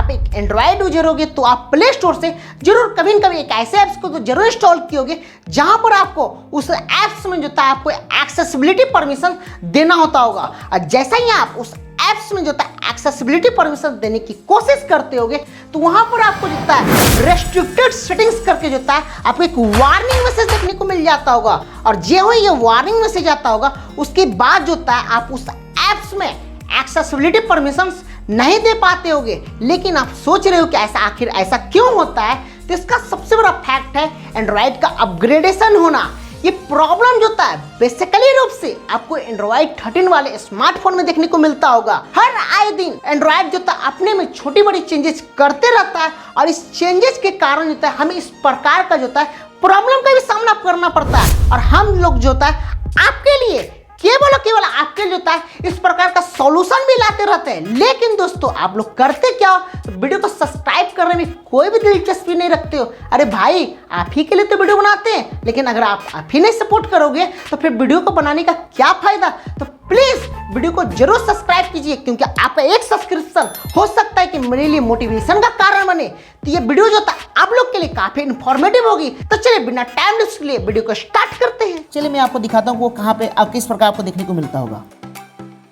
आप एक Android user होगे तो आप प्ले स्टोर से जरूर कभी न कभी एक ऐसे ऐप्स को तो जरूर इंस्टॉल किए होगे जहां पर आपको उस ऐप्स में जो था आपको एक्सेसिबिलिटी परमिशन देना होता होगा। और जैसा ही आप उस ऐप्स में जो था एक्सेसिबिलिटी परमिशन देने की कोशिश करते होगे तो वहां पर आपको जो था रेस्ट्रिक्टेड सेटिंग्स करके जो था आपको एक वार्निंग मैसेज देखने को मिल जाता होगा। और जो ही ये वार्निंग मैसेज आता होगा उसके बाद जो था आप उस ऐप्स में एक्सेसिबिलिटी परमिशंस नहीं दे पाते होगे। लेकिन आप सोच रहे हो कि ऐसा आखिर ऐसा क्यों होता है, तो इसका सबसे बड़ा फैक्ट है एंड्रॉयड का अपग्रेडेशन होना। ये प्रॉब्लम जो था बेसिकली रूप से आपको एंड्रॉयड 13 वाले स्मार्टफोन में देखने को मिलता होगा। हर आए दिन एंड्रॉयड जो था अपने में छोटी बड़ी चेंजेस करते रहता है और इस चेंजेस के कारण जो था हमें इस प्रकार का जो था प्रॉब्लम का भी सामना करना पड़ता है। और हम लोग जो था आपके लिए केवल आपके जो था इस प्रकार का सॉल्यूशन भी लाते रहते हैं। लेकिन दोस्तों आप लोग करते क्या हो, वीडियो को सब्सक्राइब करने में कोई भी दिलचस्पी नहीं रखते हो। अरे भाई आप ही के लिए तो वीडियो बनाते हैं, लेकिन अगर आप ही नहीं सपोर्ट करोगे तो फिर वीडियो को बनाने का क्या फायदा। तो प्लीज वीडियो को जरूर सब्सक्राइब कीजिए, क्योंकि आपका एक सब्सक्रिप्शन हो सकता है कि मेरे लिए मोटिवेशन का कारण बने। तो ये वीडियो जो था आप लोग के लिए काफी इंफॉर्मेटिव होगी। तो चलिए बिना टाइम वेस्ट किए वीडियो को स्टार्ट करते हैं। चलिए मैं आपको दिखाता हूँ वो कहाँ पे आप किस प्रकार आपको देखने को मिलता होगा।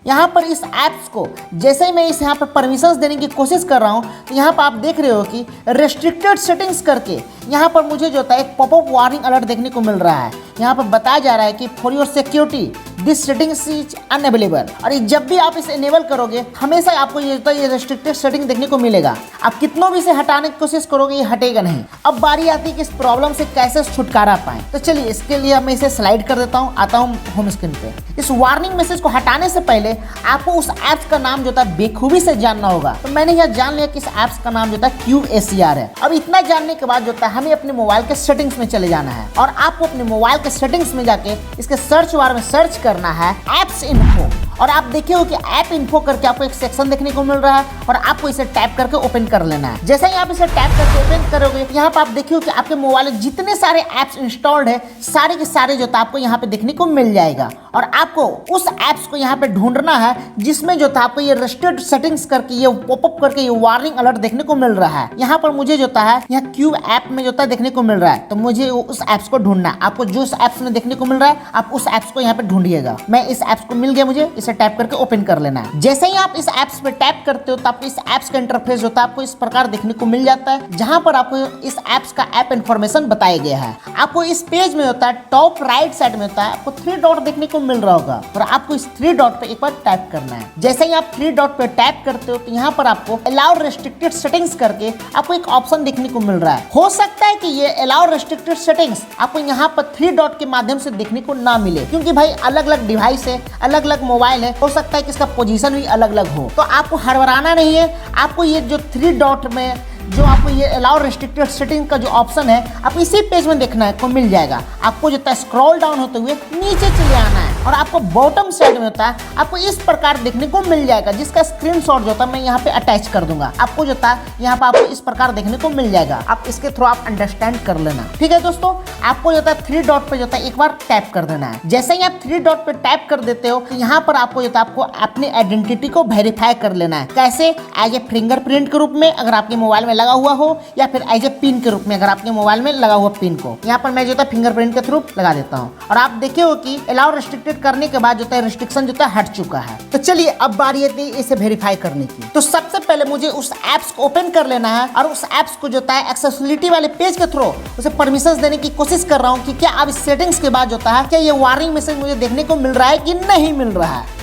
यहाँ पर इस ऐप्स को जैसे ही मैं इस यहाँ पर परमिशंस देने की कोशिश कर रहा हूँ तो यहाँ पर आप देख रहे हो कि रेस्ट्रिक्टेड सेटिंग्स करके यहाँ पर मुझे जो होता है एक पॉपअप वार्निंग अलर्ट देखने को मिल रहा है। यहाँ पर बताया जा रहा है कि for your security this settings is unavailable. और जब भी आप इसे इनेबल करोगे हमेशा आपको ये रेस्ट्रिक्टेड सेटिंग देखने को मिलेगा। आप कितनों भी इसे हटाने की कोशिश करोगे ये हटेगा नहीं। अब बारी आती है कि इस प्रॉब्लम से कैसे छुटकारा पाएं। तो चलिए इसके लिए मैं इसे स्लाइड कर देता हूँ, आता हूँ होम स्क्रीन पे। इस वार्निंग मैसेज को हटाने से पहले आपको उस ऐप्स का नाम जो था बेखूबी से जानना होगा। तो मैंने यह जान लिया कि इस ऐप्स का नाम जो था QACR है। अब इतना जानने के बाद जो था हमें अपने मोबाइल के सेटिंग्स में चले जाना है और आपको अपने मोबाइल के सेटिंग्स में जाके इसके सर्च बार में सर्च करना है एप्स इन्फो। और आप देखिए कि ऐप इन्फो करके आपको एक सेक्शन देखने को मिल रहा है और आपको इसे टैप करके ओपन कर लेना है। जैसे ही आप इसे टैप करके ओपन करोगे यहाँ पर आप देखिए कि आपके मोबाइल में जितने सारे ऐप्स इंस्टॉल्ड है सारे के सारे जो था आपको यहाँ पे देखने को मिल जाएगा। और आपको उस ऐप्स को यहाँ पे ढूंढना है जिसमें जो था आपको ये रेस्ट्रिक्टेड सेटिंग्स करके ये पॉपअप करके ये वार्निंग अलर्ट देखने को मिल रहा है। यहाँ पर मुझे जो है यहाँ क्यू ऐप में जो था देखने को मिल रहा है। तो मुझे उस ऐप्स को ढूंढना है। आपको जो ऐप्स में देखने को मिल रहा है आप उस ऐप्स को यहाँ पे ढूंढिएगा। मैं इस ऐप्स को मिल गया, मुझे इसे टैप करके ओपन कर लेना है। जैसे ही आप इस ऐप्स पे टैप करते हो तो आपको इस ऐप्स का इंटरफेस होता है आपको इस प्रकार देखने को मिल जाता है, जहां पर आपको इस ऐप्स का ऐप इंफॉर्मेशन बताया गया है। आपको इस पेज में होता है टॉप राइट साइड में होता है आपको 3 डॉट देखने को मिल रहा होगा और आपको इस 3 डॉट पे एक बार टैप करना है। जैसे ही आप 3 डॉट पे टैप करते हो तो यहाँ पर आपको अलाउ रेस्ट्रिक्टेड सेटिंग्स करके आपको एक ऑप्शन देखने को मिल रहा है। हो सकता है कि ये अलाउ रेस्ट्रिक्टेड सेटिंग्स आपको यहाँ पर 3 डॉट के माध्यम से देखने को ना मिले, क्योंकि भाई अलग अलग डिवाइस है, अलग अलग मोबाइल है, हो सकता है कि इसका पोजीशन भी अलग अलग हो। तो आपको हड़बड़ाना नहीं है। आपको ये जो 3 डॉट में जो आपको ये अलाउ रेस्ट्रिक्टेड सेटिंग का जो ऑप्शन है आप इसी पेज में देखना है को मिल जाएगा। आपको जो है स्क्रॉल डाउन होते हुए नीचे चले आना है और आपको बॉटम साइड में होता है आपको इस प्रकार देखने को मिल जाएगा, जिसका स्क्रीनशॉट जो था मैं यहाँ पे अटैच कर दूंगा। आपको जो था यहाँ पे आपको इस प्रकार देखने को मिल जाएगा। आप इसके थ्रू आप अंडरस्टैंड कर लेना। ठीक है दोस्तों, आपको जो था 3 डॉट पे जो था एक बार टैप कर देना है। जैसे ही आप 3 डॉट पे टैप कर देते हो तो यहाँ पर आपको जो था आपको अपनी आइडेंटिटी को वेरीफाई कर लेना है। कैसे? एज ए फिंगरप्रिंट के रूप में अगर आपके मोबाइल में लगा हुआ हो, या फिर एज ए पिन के रूप में अगर आपके मोबाइल में लगा हुआ पिन को। यहाँ पर मैं जो था फिंगरप्रिंट के थ्रू लगा देता हूँ और आप देखिए हो कि अलाउ रेस्ट्रिक्टेड करने के बाद जो है रिस्ट्रिक्शन जो है हट चुका है। तो चलिए अब बारी आती है इसे वेरीफाई करने की। तो सबसे पहले मुझे उस ऐप्स को ओपन कर लेना है और उस ऐप्स को जो है एक्सेसिबिलिटी वाले पेज के थ्रू उसे परमिशंस देने की कोशिश कर रहा हूँ कि क्या अब इस सेटिंग्स के बाद जो है क्या ये वार्निंग मैसेज मुझे देखने को मिल रहा है कि नहीं मिल रहा है।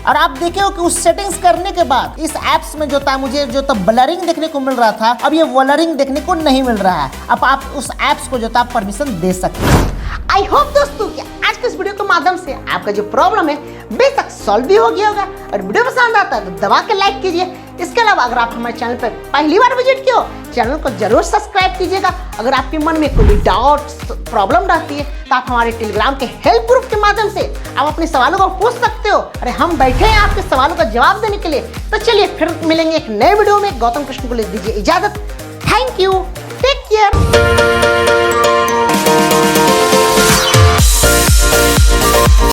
और आप देखिए कि उस सेटिंग्स करने के बाद इस ऐप्स में जो था मुझे जो था ब्लरिंग देखने को मिल रहा था, अब ये ब्लरिंग देखने को नहीं मिल रहा है। अब आप उस ऐप्स को जो था परमिशन दे सकते हैं। आई होप दोस्तों कि आज के इस वीडियो के माध्यम से आपका जो प्रॉब्लम है बेशक सॉल्व भी हो गया होगा। और वीडियो पसंद आता है तो दबा के लाइक कीजिए। इसके अलावा अगर आप हमारे चैनल पर पहली बार विजिट किए हो चैनल को जरूर सब्सक्राइब कीजिएगा। अगर आपके मन में कोई डाउट प्रॉब्लम रहती है तो आप हमारे टेलीग्राम के हेल्प ग्रुप के माध्यम से आप अपने सवालों को पूछ सकते हो। अरे हम बैठे हैं आपके सवालों का जवाब देने के लिए। तो चलिए फिर मिलेंगे एक नए वीडियो में। गौतम कृष्ण को ले दीजिए इजाजत। Thank you, take care.